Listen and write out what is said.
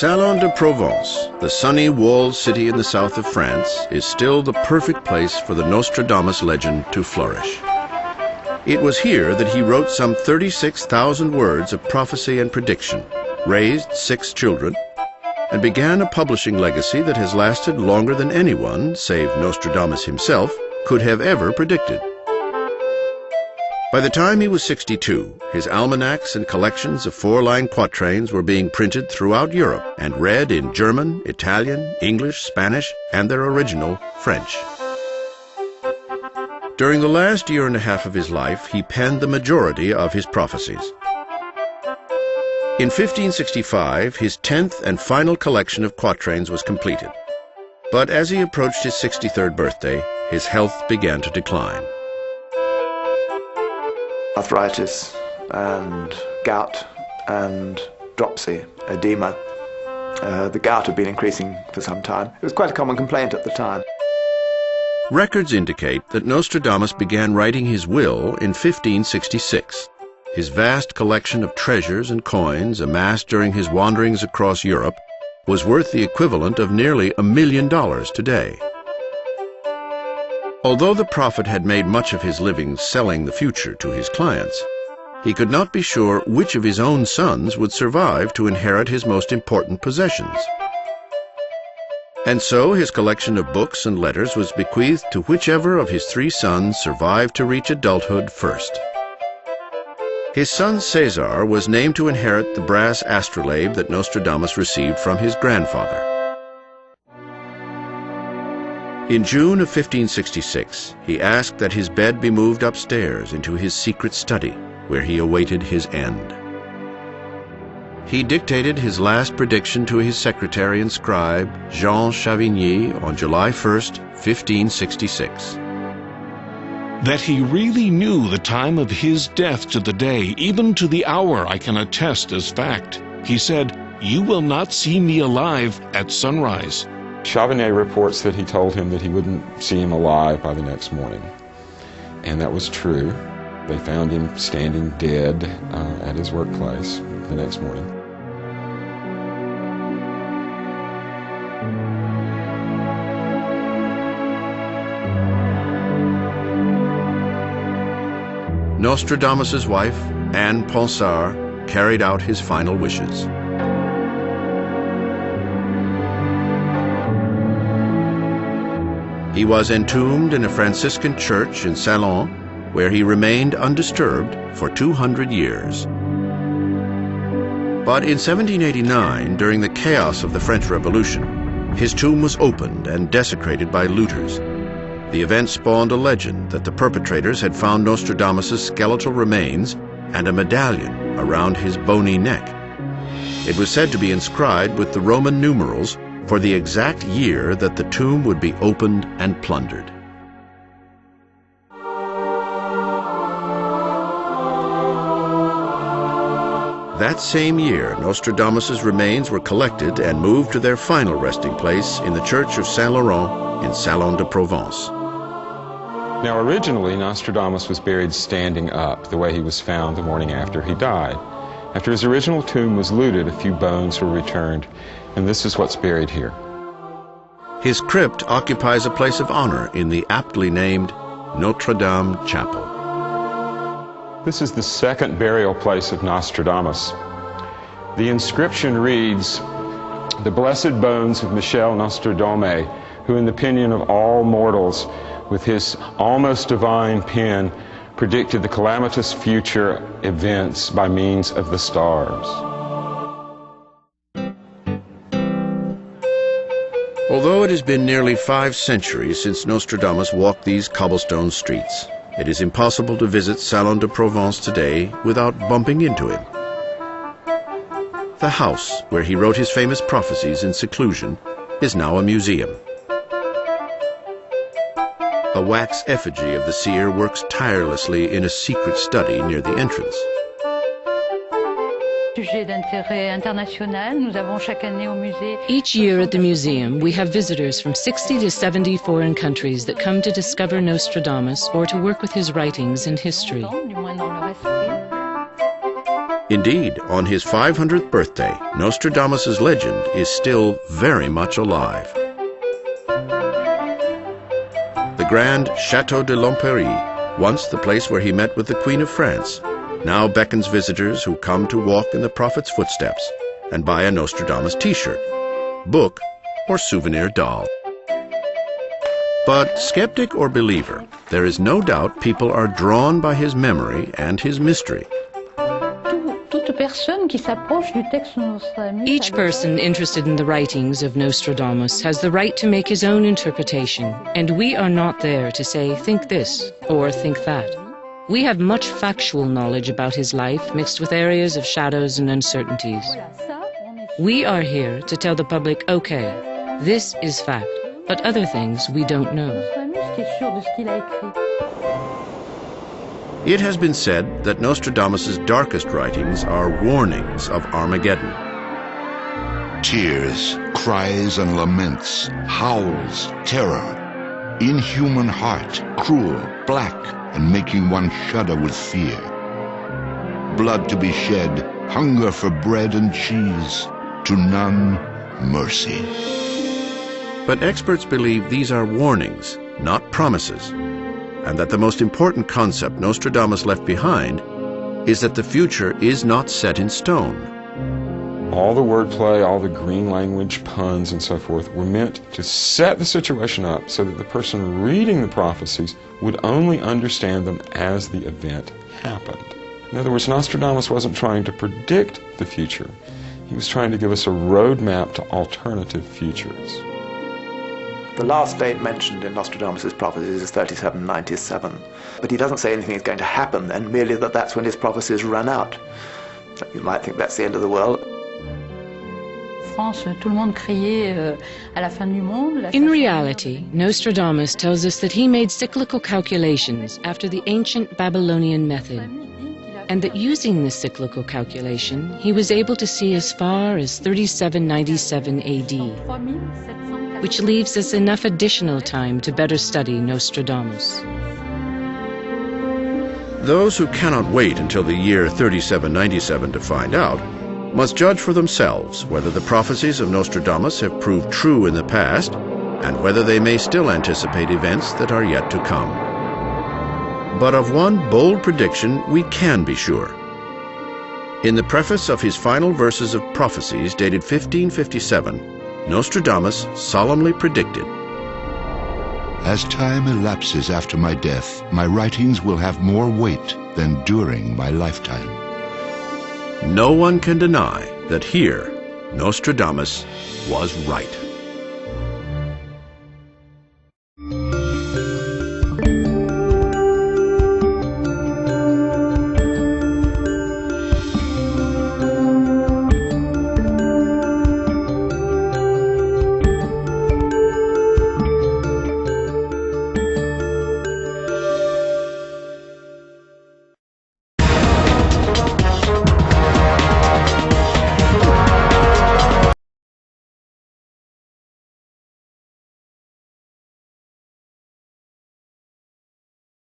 Salon de Provence, the sunny walled city in the south of France, is still the perfect place for the Nostradamus legend to flourish. It was here that he wrote some 36,000 words of prophecy and prediction, raised 6 children, and began a publishing legacy that has lasted longer than anyone, save Nostradamus himself, could have ever predicted. By the time he was 62, his almanacs and collections of 4-line quatrains were being printed throughout Europe and read in German, Italian, English, Spanish, and their original, French. During the last year and a half of his life, he penned the majority of his prophecies. In 1565, his 10th and final collection of quatrains was completed. But as he approached his 63rd birthday, his health began to decline. Arthritis and gout and dropsy, edema. The gout had been increasing for some time. It was quite a common complaint at the time. Records indicate that Nostradamus began writing his will in 1566. His vast collection of treasures and coins amassed during his wanderings across Europe was worth the equivalent of nearly $1 million today. Although the prophet had made much of his living selling the future to his clients, he could not be sure which of his own sons would survive to inherit his most important possessions. And so his collection of books and letters was bequeathed to whichever of his 3 sons survived to reach adulthood first. His son Caesar was named to inherit the brass astrolabe that Nostradamus received from his grandfather. In June of 1566, he asked that his bed be moved upstairs into his secret study, where he awaited his end. He dictated his last prediction to his secretary and scribe, Jean Chavigny, on July 1st, 1566. That he really knew the time of his death to the day, even to the hour, I can attest as fact. He said, "You will not see me alive at sunrise." Chavigny reports that he told him that he wouldn't see him alive by the next morning. And that was true. They found him standing dead at his workplace the next morning. Nostradamus's wife, Anne Ponsard, carried out his final wishes. He was entombed in a Franciscan church in Salon, where he remained undisturbed for 200 years. But in 1789, during the chaos of the French Revolution, his tomb was opened and desecrated by looters. The event spawned a legend that the perpetrators had found Nostradamus's skeletal remains and a medallion around his bony neck. It was said to be inscribed with the Roman numerals for the exact year that the tomb would be opened and plundered. That same year, Nostradamus's remains were collected and moved to their final resting place in the Church of Saint-Laurent in Salon de Provence. Now, originally, Nostradamus was buried standing up, the way he was found the morning after he died. After his original tomb was looted, a few bones were returned, and this is what's buried here. His crypt occupies a place of honor in the aptly named Notre-Dame Chapel. This is the second burial place of Nostradamus. The inscription reads, "The blessed bones of Michel Nostradome, who in the opinion of all mortals, with his almost divine pen, predicted the calamitous future events by means of the stars." Although it has been nearly 5 centuries since Nostradamus walked these cobblestone streets, it is impossible to visit Salon de Provence today without bumping into him. The house where he wrote his famous prophecies in seclusion is now a museum. A wax effigy of the seer works tirelessly in a secret study near the entrance. Each year at the museum, we have visitors from 60 to 70 foreign countries that come to discover Nostradamus or to work with his writings and history. Indeed, on his 500th birthday, Nostradamus' legend is still very much alive. The grand Château de Lomperie, once the place where he met with the Queen of France, now beckons visitors who come to walk in the prophet's footsteps and buy a Nostradamus t-shirt, book, or souvenir doll. But skeptic or believer, there is no doubt people are drawn by his memory and his mystery. Each person interested in the writings of Nostradamus has the right to make his own interpretation, and we are not there to say, think this or think that. We have much factual knowledge about his life mixed with areas of shadows and uncertainties. We are here to tell the public, okay, this is fact, but other things we don't know. It has been said that Nostradamus' darkest writings are warnings of Armageddon. Tears, cries and laments, howls, terror, inhuman heart, cruel, black, and making one shudder with fear. Blood to be shed, hunger for bread and cheese, to none mercy. But experts believe these are warnings, not promises, and that the most important concept Nostradamus left behind is that the future is not set in stone. All the wordplay, all the green language, puns, and so forth were meant to set the situation up so that the person reading the prophecies would only understand them as the event happened. In other words, Nostradamus wasn't trying to predict the future. He was trying to give us a roadmap to alternative futures. The last date mentioned in Nostradamus' prophecies is 3797, but he doesn't say anything is going to happen then, merely that that's when his prophecies run out. You might think that's the end of the world. In reality, Nostradamus tells us that he made cyclical calculations after the ancient Babylonian method, and that using this cyclical calculation, he was able to see as far as 3797 AD, which leaves us enough additional time to better study Nostradamus. Those who cannot wait until the year 3797 to find out must judge for themselves whether the prophecies of Nostradamus have proved true in the past and whether they may still anticipate events that are yet to come. But of one bold prediction we can be sure. In the preface of his final verses of prophecies dated 1557, Nostradamus solemnly predicted, As time elapses after my death, my writings will have more weight than during my lifetime. No one can deny that here Nostradamus was right.